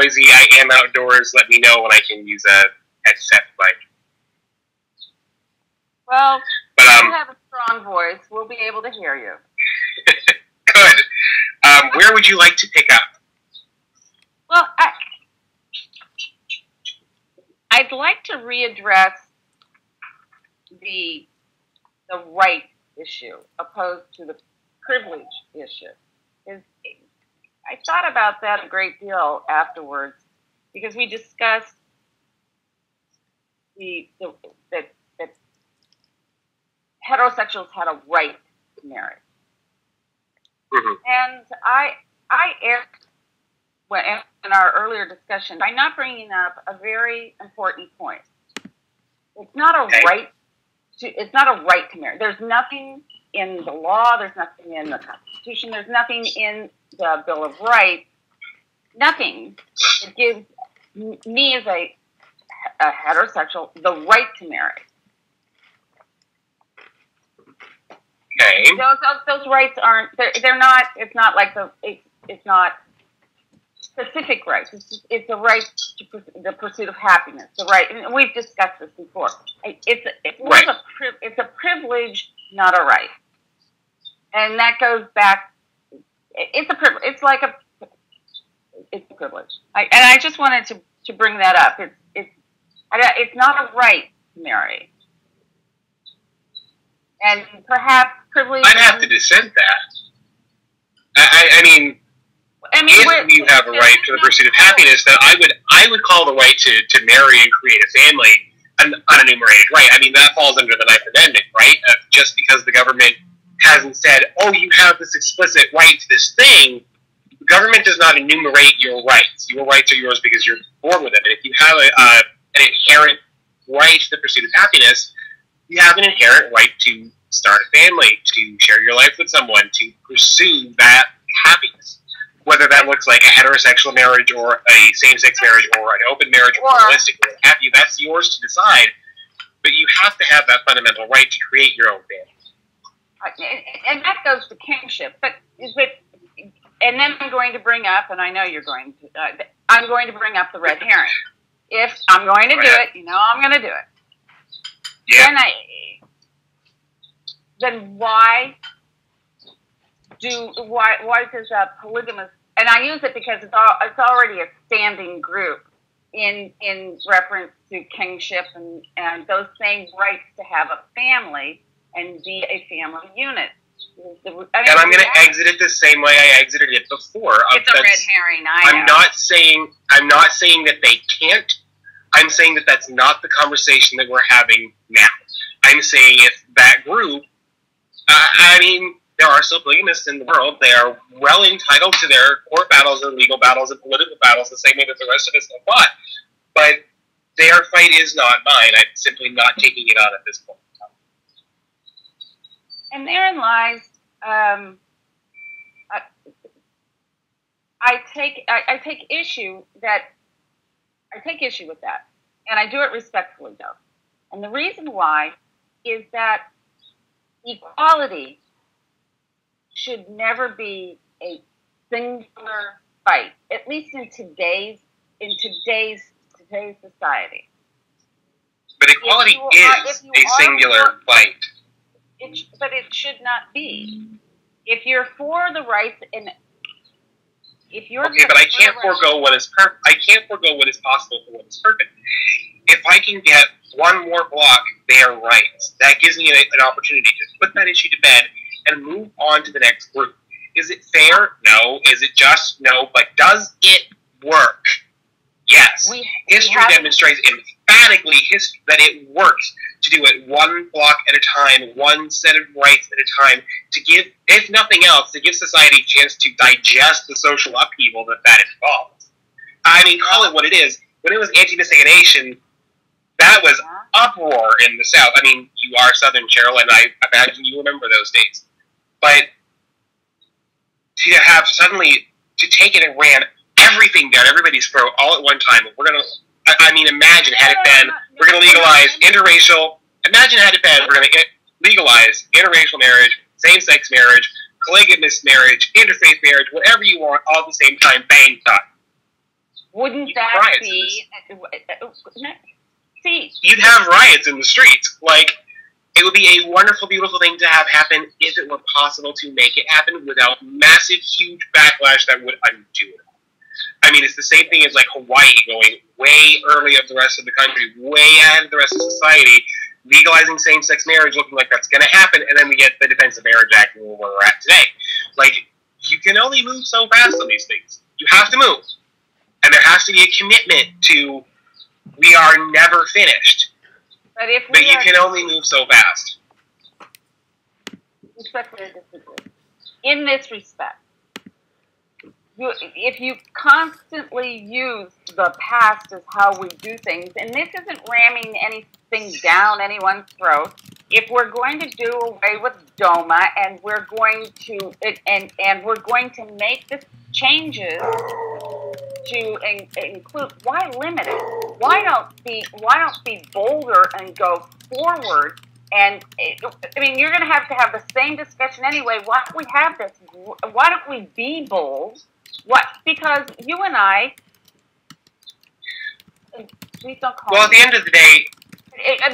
noisy. I am outdoors. Let me know when I can use a headset. Well, but, you have a strong voice. We'll be able to hear you. Good. Where would you like to pick up? Well, I'd like to readdress the right issue opposed to the privilege issue. I thought about that a great deal afterwards because we discussed that heterosexuals had a right to marry. Mm-hmm. And I erred in our earlier discussion by not bringing up a very important point. It's not a right to marry. There's nothing in the law, there's nothing in the Constitution, there's nothing in the Bill of Rights, nothing that gives me as a heterosexual the right to marry. Okay. Those rights aren't. They're not. It's not like it's not specific rights. It's a right to the pursuit of happiness. The right, and we've discussed this before. It's a privilege, not a right. And that goes back. It's a privilege. It's a privilege. And I just wanted to bring that up. It's not a right to marry. And perhaps privilege. I'd have to dissent that. I mean, if you have a right to the pursuit of happiness, then I would call the right to marry and create a family an unenumerated right. I mean, that falls under the Ninth Amendment, right? Just because the government hasn't said, oh, you have this explicit right to this thing, the government does not enumerate your rights. Your rights are yours because you're born with them. And if you have an inherent right to the pursuit of happiness, you have an inherent right to start a family, to share your life with someone, to pursue that happiness. Whether that looks like a heterosexual marriage or a same-sex marriage or an open marriage or holistic or what have you, that's yours to decide. But you have to have that fundamental right to create your own family. And that goes to kingship. And then I'm going to bring up, and I know you're going to, I'm going to bring up the red herring. If I'm going to do it, I'm going to do it. Yeah. Then why does a polygamous, and I use it because it's already a standing group in reference to kingship and those same rights to have a family and be a family unit. And I'm going to exit it the same way I exited it before. It's a red herring. I'm not saying that they can't. I'm saying that that's not the conversation that we're having now. I'm saying if that group, there are still polygamists in the world. They are well entitled to their court battles and legal battles and political battles the same way that the rest of us have fought. But their fight is not mine. I'm simply not taking it on at this point. And therein lies, I take issue with that, and I do it respectfully, though. And the reason why is that equality should never be a singular fight, at least in today's society. But equality is a singular fight. But it should not be. If you're for the rights and if you're but I can't forego what is perfect. I can't forego what is possible for what is perfect. If I can get one more block their rights, that gives me an opportunity to put that issue to bed and move on to the next group. Is it fair? No. Is it just? No. But does it work? Yes. History demonstrates emphatically that it works to do it one block at a time, one set of rights at a time, to give, if nothing else, to give society a chance to digest the social upheaval that involves. I mean, call it what it is. When it was anti-miscegenation, that was uproar in the South. I mean, you are Southern, Cheryl, and I imagine you remember those days. But to have suddenly, to take it and ran everything down everybody's throat all at one time, imagine had it been, we're going to legalize interracial, imagine had it been, we're going to legalize interracial marriage, same-sex marriage, polygamous marriage, interfaith marriage, whatever you want, all at the same time, bang, done. Wouldn't that be... See, you'd have riots in the streets. Like, it would be a wonderful, beautiful thing to have happen if it were possible to make it happen without massive, huge backlash that would undo it. I mean, it's the same thing as, like, Hawaii going way early of the rest of the country, way ahead of the rest of society, legalizing same-sex marriage, looking like that's going to happen, and then we get the Defense of Marriage Act where we're at today. Like, you can only move so fast on these things. You have to move. And there has to be a commitment to, we are never finished. But you can only move so fast. Respectfully disagree. In this respect, if you constantly use the past as how we do things, and this isn't ramming anything down anyone's throat, if we're going to do away with DOMA and we're going to and we're going to make the changes to include, why limit it? Why don't be bolder and go forward? And I mean, you're going to have the same discussion anyway. Why don't we have this? Why don't we be bold? What? Because you and I, please don't call. Well, at the end of the day,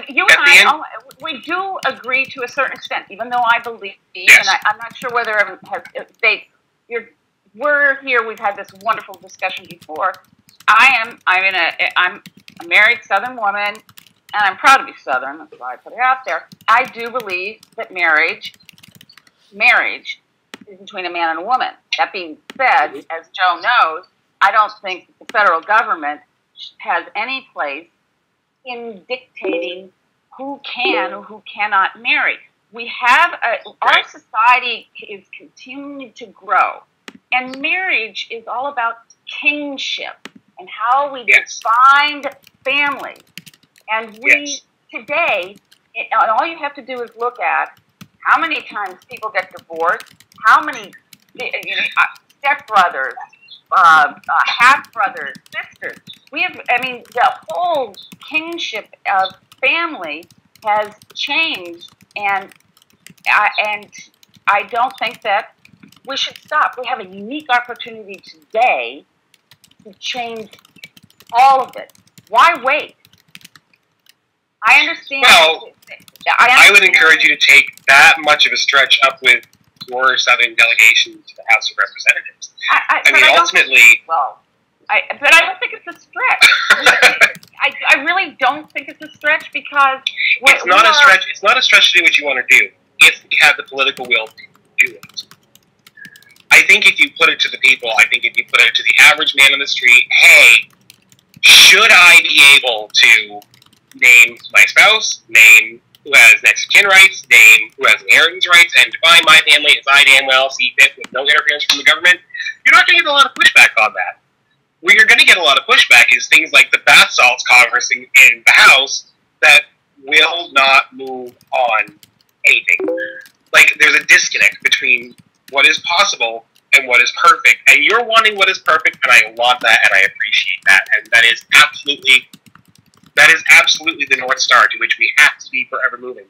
you and I, we do agree to a certain extent, even though I believe, yes. And I'm not sure whether we're here. We've had this wonderful discussion before. I'm a married Southern woman, and I'm proud to be Southern. That's why I put it out there. I do believe that marriage is between a man and a woman. That being said, as Joe knows, I don't think the federal government has any place in dictating who can or who cannot marry. We have our society is continuing to grow, and marriage is all about kingship and how we defined families. And we today, and all you have to do is look at how many times people get divorced, how many stepbrothers, half-brothers, sisters. We have, I mean, the whole kingship of family has changed, and I don't think that we should stop. We have a unique opportunity today to change all of it. Why wait? I understand. Well, I would encourage you to take that much of a stretch up with your Southern delegation to the House of Representatives. I mean, ultimately... but I don't think it's a stretch. I really don't think it's a stretch because... It's not a stretch. It's not a stretch to do what you want to do if you have the political will to do it. I think if you put it to the people, I think if you put it to the average man on the street, hey, should I be able to name my spouse, name who has next of kin rights, name who has inheritance rights, and define my family as I damn well see fit with no interference from the government, you're not going to get a lot of pushback on that. Where you're going to get a lot of pushback is things like the bath salts Congress in the House that will not move on anything. Like, there's a disconnect between what is possible and what is perfect. And you're wanting what is perfect, and I want that, and I appreciate that. And that is absolutely the North Star to which we have to be forever moving.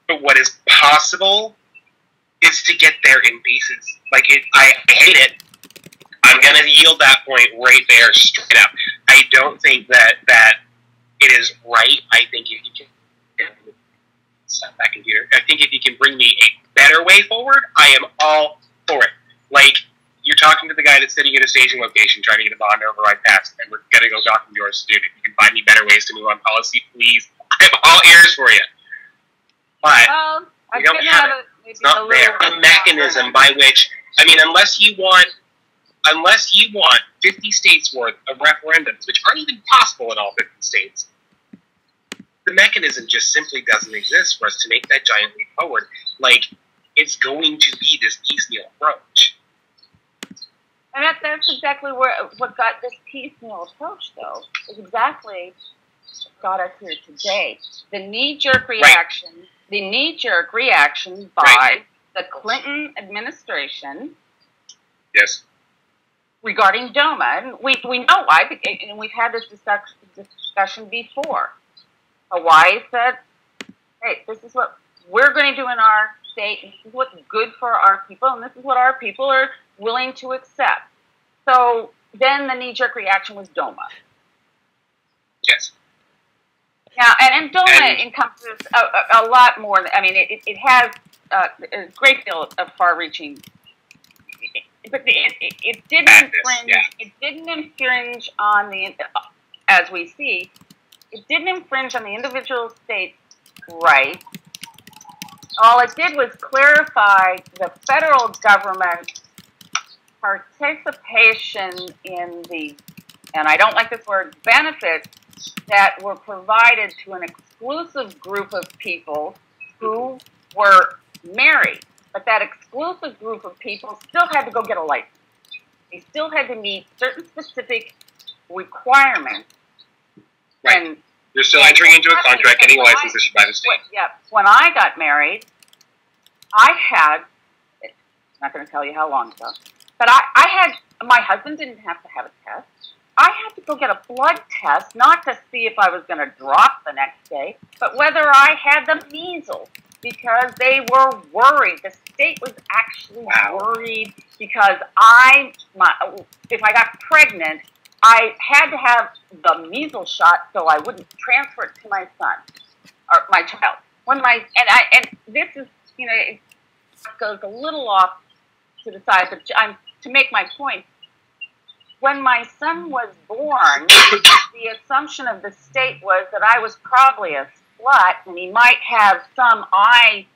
But what is possible is to get there in pieces. Like, I hate it. I'm going to yield that point right there, straight up. I don't think that it is right. I think if you can... Stop that computer. I think if you can bring me a better way forward, I am all for it. Like, you're talking to the guy that's sitting at a staging location trying to get a bond override passed, and we're going to go talk to yours, dude. If you can find me better ways to move on policy, please. I'm all ears for you. But we don't have it. It's not there. A mechanism by which, I mean, unless you want 50 states worth of referendums, which aren't even possible in all 50 states, the mechanism just simply doesn't exist for us to make that giant leap forward. Like, it's going to be this piecemeal approach. And that's exactly what got this piecemeal approach, though, is exactly what got us here today. The knee-jerk reaction, by the Clinton administration, regarding DOMA. And we know why, and we've had this discussion before. Hawaii said, hey, this is what we're going to do in our state, and this is what's good for our people, and this is what our people are willing to accept. So then the knee-jerk reaction was DOMA. Yes. Now, and DOMA encompasses a lot more. I mean, it has a great deal of far-reaching, but it didn't infringe. Yeah. It didn't infringe on as we see, it didn't infringe on the individual state's rights. All it did was clarify the federal government's participation in the, and I don't like this word, benefits that were provided to an exclusive group of people who were married. But that exclusive group of people still had to go get a license. They still had to meet certain specific requirements. Right. And you're still entering into a contract, getting a license issued by the state. When I got married, I had, I'm not going to tell you how long ago, but I had, my husband didn't have to have a test. I had to go get a blood test, not to see if I was going to drop the next day, but whether I had the measles, because they were worried. The state was actually worried because if I got pregnant, I had to have the measles shot so I wouldn't transfer it to my son or my child. And this is, you know, it goes a little off to the side, but to make my point. When my son was born, the assumption of the state was that I was probably a slut and he might have some eye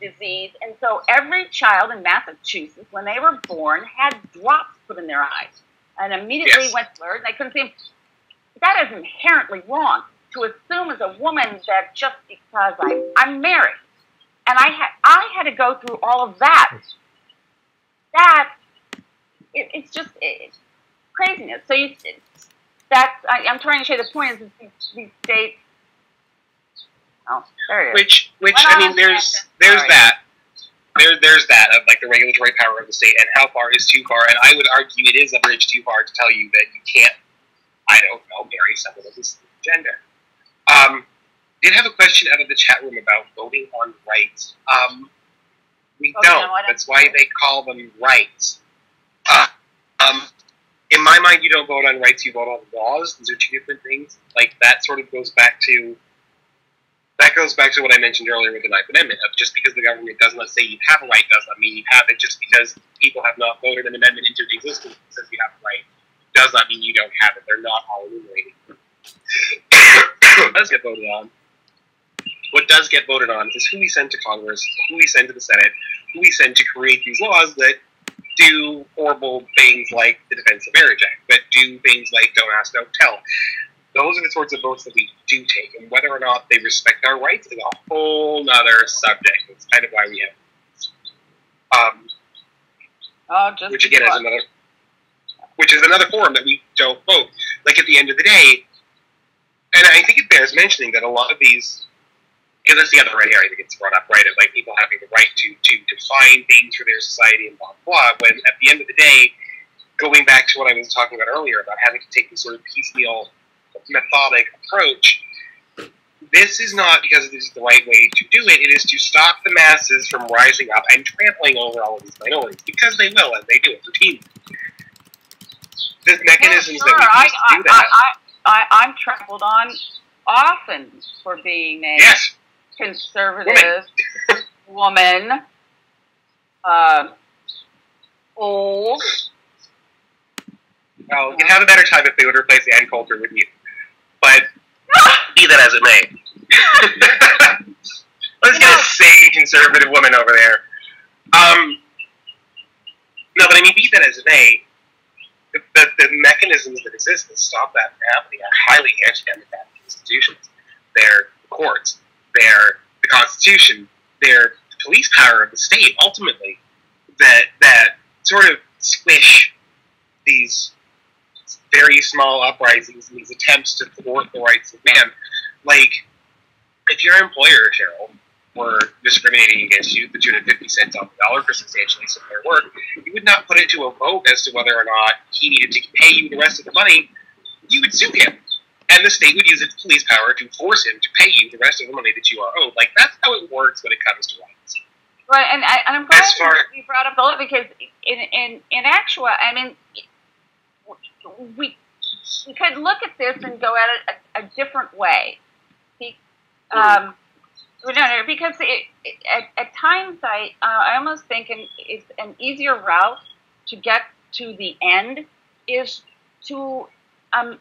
disease. And so every child in Massachusetts, when they were born, had drops put in their eyes and immediately went blurred and they couldn't see them. That is inherently wrong to assume as a woman that just because I'm married. And I had to go through all of that. It's just craziness. So I'm trying to say the point is these states. Oh, there it is. Which I mean, there's that. There's that of like the regulatory power of the state and how far is too far. And I would argue it is a bridge too far to tell you that you can't, I don't know, marry someone of this gender. Did have a question out of the chat room about voting on rights. We don't. That's why they call them rights. In my mind, you don't vote on rights, you vote on laws. These are two different things. Like, that sort of goes back to what I mentioned earlier with the Ninth Amendment. Of just because the government does not say you have a right does not mean you have it. Just because people have not voted an amendment into existence that says you have a right does not mean you don't have it. They're not all enumerated. What does get voted on? What does get voted on is who we send to Congress, who we send to the Senate, who we send to create these laws that do horrible things like the Defense of Marriage Act, that do things like Don't Ask, Don't Tell. Those are the sorts of votes that we do take, and whether or not they respect our rights is a whole nother subject. It's kind of why we have which again is another forum that we don't vote. Like, at the end of the day, and I think it bears mentioning that a lot of these, because that's the other right here, I think it's brought up, right, of like people having the right to define things for their society and blah, blah, when at the end of the day, going back to what I was talking about earlier about having to take this sort of piecemeal, methodic approach, this is not because this is the right way to do it, it is to stop the masses from rising up and trampling over all of these minorities, because they will, and they do it routinely. The mechanisms that we use to do that. I'm trampled on often for being a conservative woman, old. Well, you'd have a better time if they would replace Ann Coulter with you. But be that as it may. Let's get a sane conservative woman over there. No, but I mean, be that as it may, the mechanisms that exist that stop that from happening are highly anti-democratic institutions. They're the courts, they're the Constitution, they're the police power of the state, ultimately, that sort of squish these very small uprisings and these attempts to thwart the rights of man. Like, if your employer, Cheryl, were discriminating against you to the tune of 50 cents on the dollar for substantially similar work, you would not put it to a vote as to whether or not he needed to pay you the rest of the money. You would sue him. And the state would use its police power to force him to pay you the rest of the money that you are owed. Like, that's how it works when it comes to rights. Well, and I'm glad you brought up the law, because in actual, I mean, we could look at this and go at it a different way. Because at times I almost think it's an easier route to get to the end is to I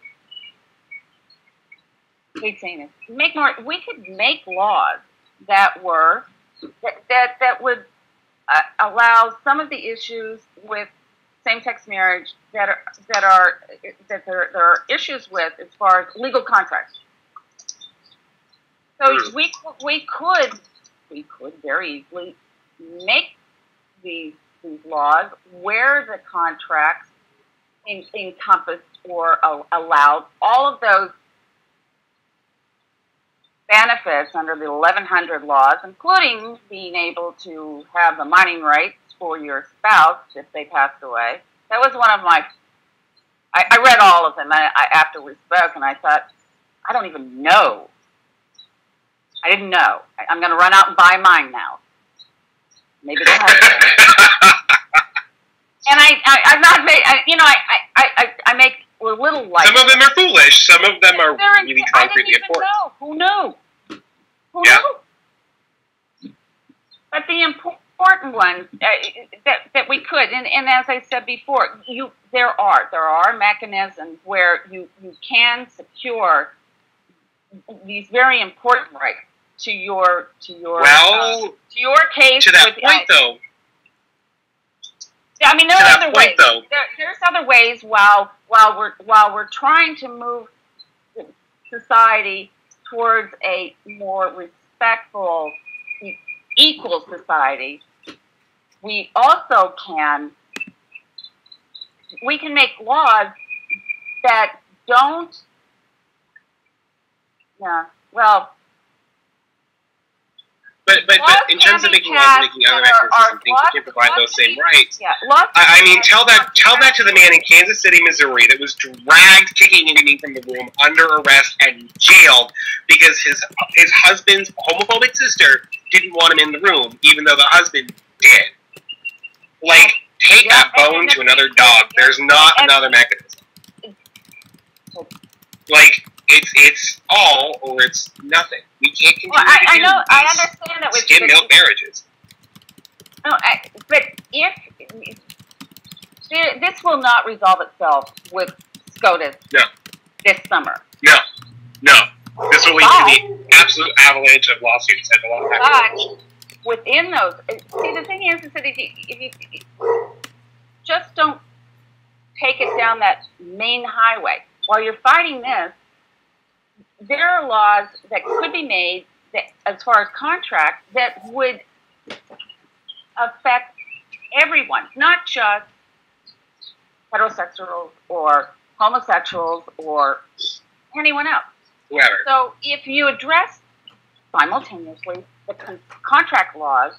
hate saying this, make more. We could make laws that would allow some of the issues with same-sex marriage that there are issues with as far as legal contracts. So we could very easily make these laws where the contracts encompass or allowed all of those benefits under the 1100 laws, including being able to have the mining rights for your spouse if they passed away. That was one of my. I read all of them after we spoke, and I thought, I don't even know. I didn't know. I'm going to run out and buy mine now. Maybe they'll have it. And I'm not made. I make a little light. Some of them are foolish. Some of them are really concretely important. Who knew? Who knew? But the important ones that we could, and as I said before, there are mechanisms where you can secure these very important rights to your case. To that point, though. I mean, there are other ways. There's other ways while we're trying to move society towards a more respectful, equal society. We also can make laws that don't. Yeah. Well. But in terms of making laws, making other mechanisms and things that can provide those same rights, I mean, tell that to the man in Kansas City, Missouri, that was dragged kicking and screaming from the room, under arrest and jailed because his husband's homophobic sister didn't want him in the room, even though the husband did. Like, take that bone to another dog. There's not another mechanism. Like, it's all or it's nothing. We can't continue I know. I understand that with skim milk marriages. No, but if this will not resolve itself with SCOTUS this summer. No. This will lead to the absolute avalanche of lawsuits that will happen. Within those, see, the thing is that if you just don't take it down that main highway while you're fighting this. There are laws that could be made that, as far as contracts, that would affect everyone, not just heterosexuals or homosexuals or anyone else. Whoever. So if you address simultaneously the contract laws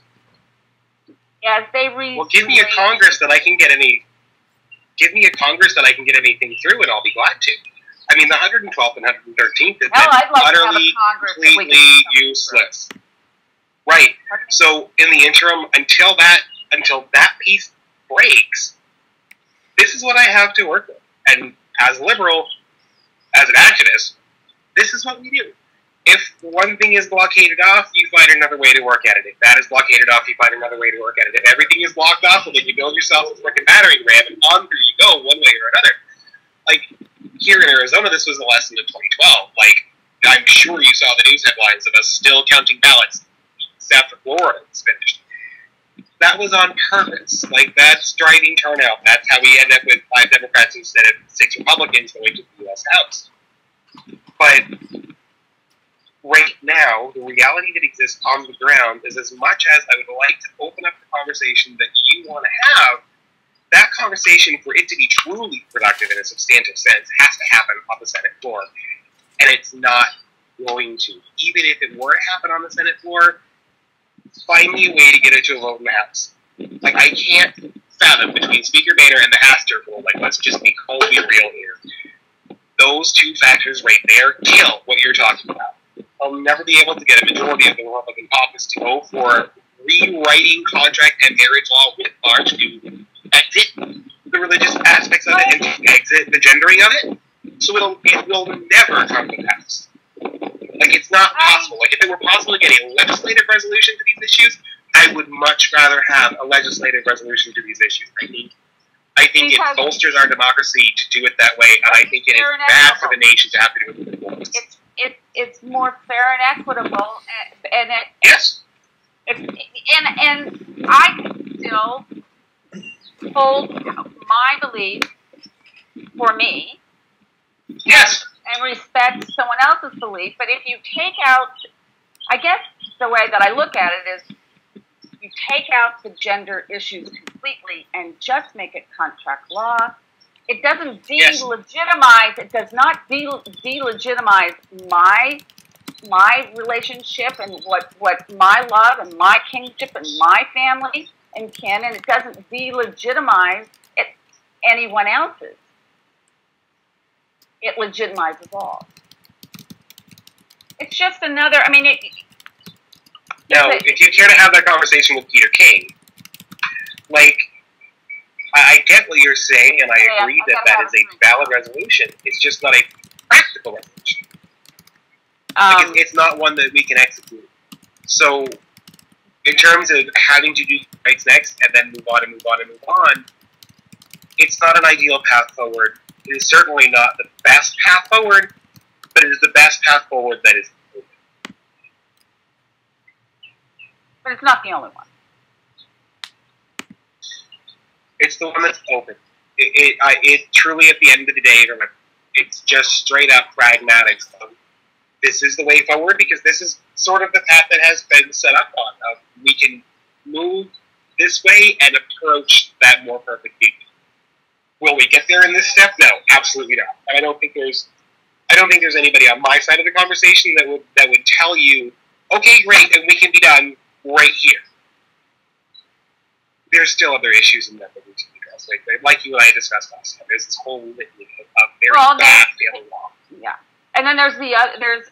as they read. Well, give me a Congress that I can get any. Give me a Congress that I can get anything through, and I'll be glad to. I mean, the 112th and 113th have been utterly, completely useless. Right. So, in the interim, until that piece breaks, this is what I have to work with. And as a liberal, as an activist, this is what we do. If one thing is blockaded off, you find another way to work at it. If that is blockaded off, you find another way to work at it. If everything is blocked off, well, then you build yourself a freaking battering ram, and on through you go, one way or another. Like, here in Arizona, this was a lesson of 2012. Like, I'm sure you saw the news headlines of us still counting ballots after Florida was finished. That was on purpose. Like, that's driving turnout. That's how we end up with 5 Democrats instead of 6 Republicans going to the U.S. House. But right now, the reality that exists on the ground is, as much as I would like to open up the conversation that you want to have, that conversation, for it to be truly productive in a substantive sense, has to happen on the Senate floor. And it's not going to. Even if it were to happen on the Senate floor, find me a way to get it to a vote in the House. Like, I can't fathom between Speaker Boehner and the Haster rule, like, let's just be coldly real here. Those two factors right there kill what you're talking about. I'll never be able to get a majority of the Republican caucus to go for rewriting contract and marriage law with large do. That's it. the religious aspects of it and to exit the gendering of it. So it will never come to pass. Like, it's not possible. Like, if it were possible to get a legislative resolution to these issues, I would much rather have a legislative resolution to these issues. I think it bolsters our democracy to do it that way, and I think it is bad for the nation to have to do it with the It's more fair and equitable, and yes. And I can still hold my belief for me. Yes. And respect someone else's belief. But if you take out, I guess the way that I look at it is, you take out the gender issues completely and just make it contract law. It doesn't delegitimize. It does not delegitimize my relationship and what my love and my kingship and my family and kin, and it doesn't delegitimize anyone else's. It legitimizes all. It's just another. I mean, now, if you care to have that conversation with Peter King, like, I get what you're saying, and I agree that is a valid resolution. It's just not a practical resolution. Like, it's not one that we can execute. So, in terms of having to do rights next and then move on and move on and move on, it's not an ideal path forward. It is certainly not the best path forward, but it is the best path forward that is open. But it's not the only one. It's the one that's open. It truly, at the end of the day, it's just straight up pragmatic. So this is the way forward because this is sort of the path that has been set up on. We can move this way and approach that more perfect union. Will we get there in this step? No, absolutely not. I don't think there's anybody on my side of the conversation that would tell you, okay, great, and we can be done right here. There's still other issues in that we need to address. Like you and I discussed last time. There's this whole litany of very bad family law. Yeah, and then there's the other.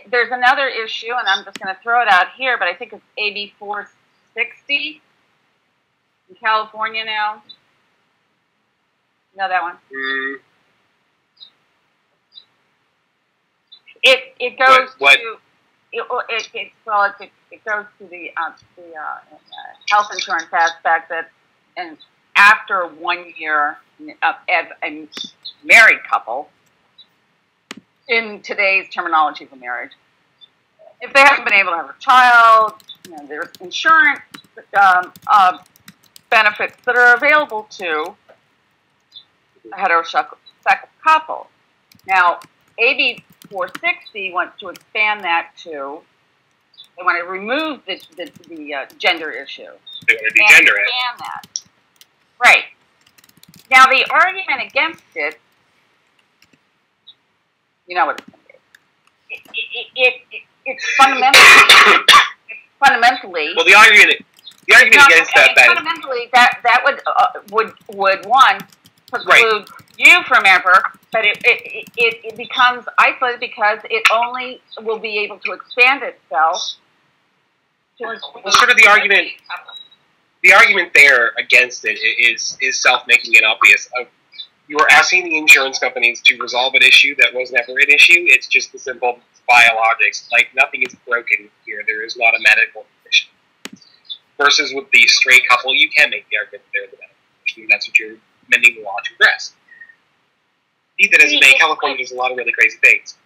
There's another issue, and I'm just going to throw it out here, but I think it's AB 460 in California now. You know that one? Mm. It goes what? to it goes to the health insurance aspect that, and after 1 year of a married couple, in today's terminology of a marriage, if they haven't been able to have a child, there's insurance benefits that are available to a heterosexual couple. Now, AB 460 wants to expand that to, they want to remove the gender issue. They want to degender it. Expand that. Right. Now, the argument against it, you know what it's going to be. It's fundamentally. Well, the argument against that fundamentally that would one preclude you from ever, but it becomes isolated because it only will be able to expand itself. Well, sort of the argument. The argument there against it is self-making it obvious. You are asking the insurance companies to resolve an issue that was never an issue. It's just the simple biologics. Like, nothing is broken here. There is not a medical condition. Versus with the straight couple, you can make the argument that they're the medical condition. That's what you're amending the law to address. Be that as it may, California does a lot of really crazy things.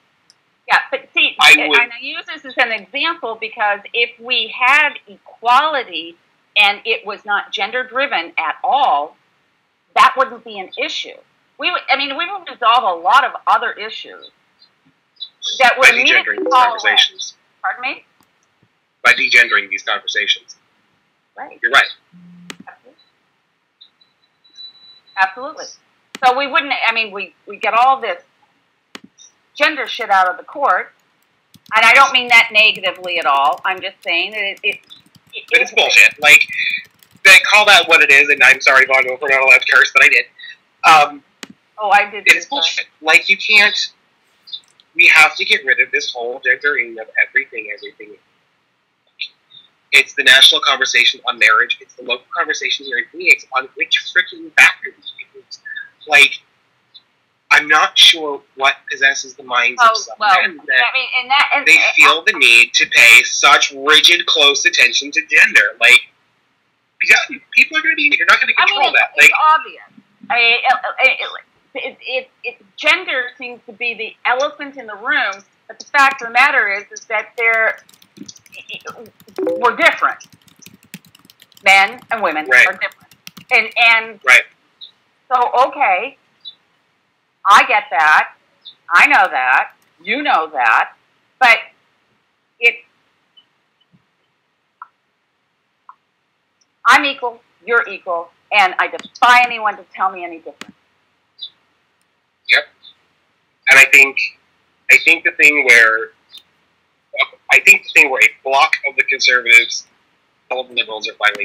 Yeah, but see, I use this as an example because if we had equality and it was not gender-driven at all, that wouldn't be an issue. We would resolve a lot of other issues that would by degendering these conversations. Pardon me? By degendering these conversations. Right. You're right. Absolutely. So we wouldn't, we get all this gender shit out of the court, and I don't mean that negatively at all. I'm just saying that it's bullshit. Like, they call that what it is, and I'm sorry, Vonvo, if we're not allowed to curse, but I did. I did. It's bullshit. Like, you can't, we have to get rid of this whole gendering of everything. It's the national conversation on marriage. It's the local conversation here in Phoenix on which freaking bathroom to use. Like, I'm not sure what possesses the minds of some men that they feel the need to pay such rigid, close attention to gender. Like, people are going to be, you're not going to control that. It's obvious. Gender seems to be the elephant in the room, but the fact of the matter is that we're different. Men and women are different. And so, okay, I get that. I know that. You know that. But I'm equal, you're equal, and I defy anyone to tell me any different. Yep. And I think the thing where a block of the conservatives, all of the liberals are finally